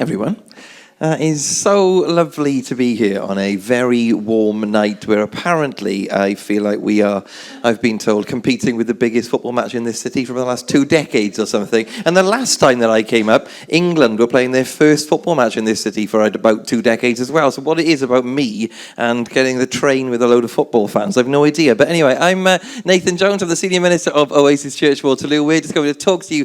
everyone. It is so lovely to be here on a very warm night where apparently I feel like I've been told, competing with the biggest football match in this city for the last 2 decades or something. And the last time that I came up, England were playing their first football match in this city for about 2 decades as well. So what it is about me and getting the train with a load of football fans, I've no idea. But anyway, I'm Nathan Jones. I'm the Senior Minister of Oasis Church, Waterloo. We're just going to talk to you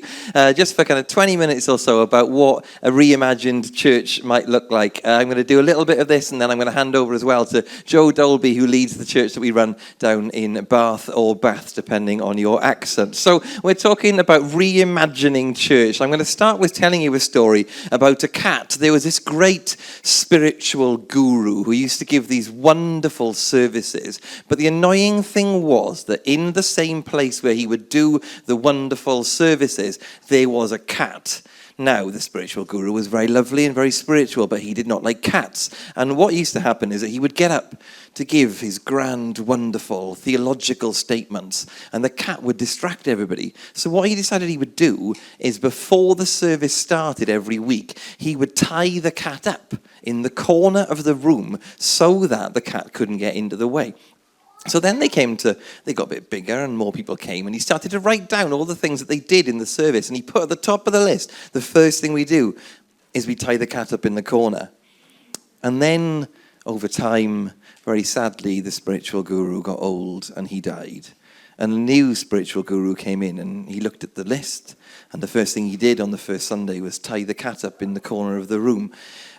just for kind of 20 minutes or so about what a reimagined church might look like. I'm going to do a little bit of this, and then I'm going to hand over as well to Joe Dolby, who leads the church that we run down in Bath, or Bath, depending on your accent. So we're talking about reimagining church. I'm going to start with telling you a story about a cat. There was this great spiritual guru who used to give these wonderful services, but the annoying thing was that in the same place where he would do the wonderful services, there was a cat. Now, the spiritual guru was very lovely and very spiritual, but he did not like cats. And what used to happen is that he would get up to give his grand, wonderful theological statements, and the cat would distract everybody. So what he decided he would do is, before the service started every week, he would tie the cat up in the corner of the room so that the cat couldn't get into the way. So then they got a bit bigger and more people came, and he started to write down all the things that they did in the service, and he put at the top of the list, the first thing we do is we tie the cat up in the corner. And then over time, very sadly, the spiritual guru got old and he died. And a new spiritual guru came in, and he looked at the list, and the first thing he did on the first Sunday was tie the cat up in the corner of the room.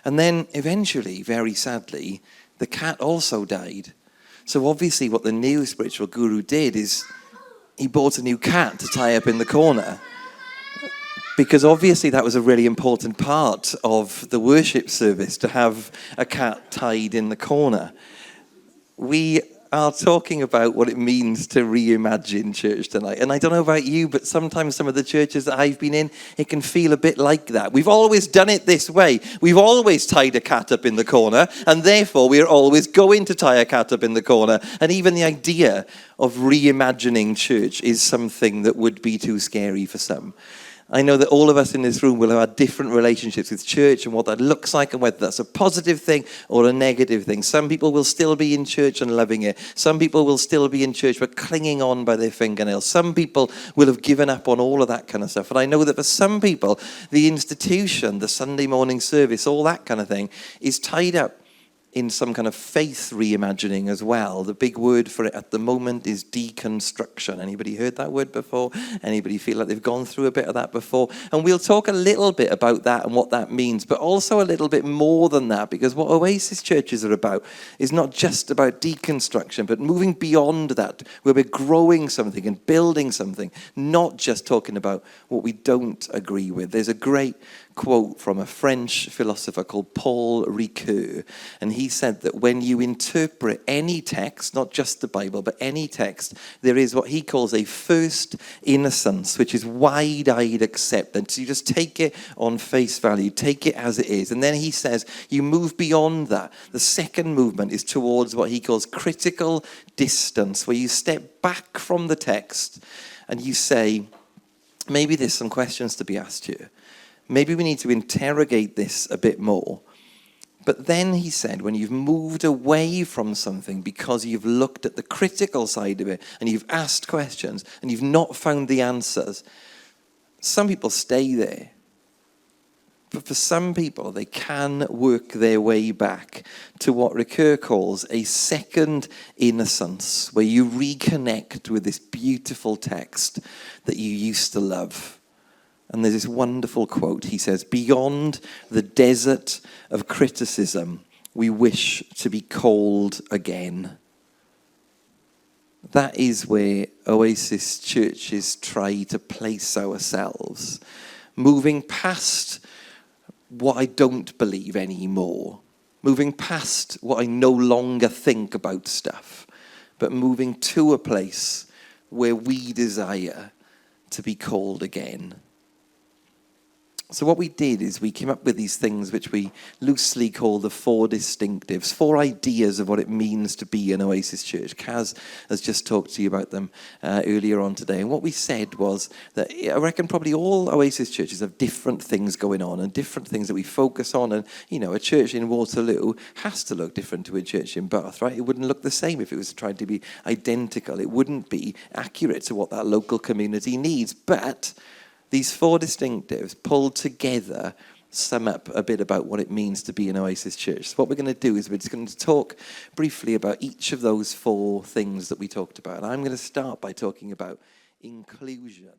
And then eventually, very sadly, the cat also died. So obviously what the new spiritual guru did is he bought a new cat to tie up in the corner, because obviously that was a really important part of the worship service, to have a cat tied in the corner. We are talking about what it means to reimagine church tonight. And I don't know about you, but sometimes some of the churches that I've been in, it can feel a bit like that. We've always done it this way. We've always tied a cat up in the corner, and therefore we're always going to tie a cat up in the corner. And even the idea of reimagining church is something that would be too scary for some. I know that all of us in this room will have different relationships with church and what that looks like, and whether that's a positive thing or a negative thing. Some people will still be in church and loving it. Some people will still be in church but clinging on by their fingernails. Some people will have given up on all of that kind of stuff. And I know that for some people, the institution, the Sunday morning service, all that kind of thing is tied up in some kind of faith reimagining as well. The big word for it at the moment is deconstruction. Anybody heard that word before? Anybody feel like they've gone through a bit of that before? And we'll talk a little bit about that and what that means, but also a little bit more than that, because what Oasis churches are about is not just about deconstruction, but moving beyond that, where we're growing something and building something, not just talking about what we don't agree with. There's a great quote from a French philosopher called Paul Ricoeur, and he said that when you interpret any text, not just the Bible, but any text, there is what he calls a first innocence, which is wide-eyed acceptance. You just take it on face value, take it as it is. And then he says you move beyond that. The second movement is towards what he calls critical distance, where you step back from the text and you say, maybe there's some questions to be asked here. Maybe we need to interrogate this a bit more. But then he said, when you've moved away from something because you've looked at the critical side of it and you've asked questions and you've not found the answers, some people stay there. But for some people, they can work their way back to what Ricoeur calls a second innocence, where you reconnect with this beautiful text that you used to love. And there's this wonderful quote. He says, "Beyond the desert of criticism, we wish to be called again." That is where Oasis churches try to place ourselves, moving past what I don't believe anymore, moving past what I no longer think about stuff, but moving to a place where we desire to be called again. So what we did is we came up with these things which we loosely call the 4 distinctives, 4 ideas of what it means to be an Oasis Church. Kaz has just talked to you about them earlier on today. And what we said was that I reckon probably all Oasis churches have different things going on and different things that we focus on. And, you know, a church in Waterloo has to look different to a church in Bath, right? It wouldn't look the same if it was trying to be identical. It wouldn't be accurate to what that local community needs. But these 4 distinctives pulled together sum up a bit about what it means to be an Oasis Church. So what we're going to do is we're just going to talk briefly about each of those 4 things that we talked about. And I'm going to start by talking about inclusion.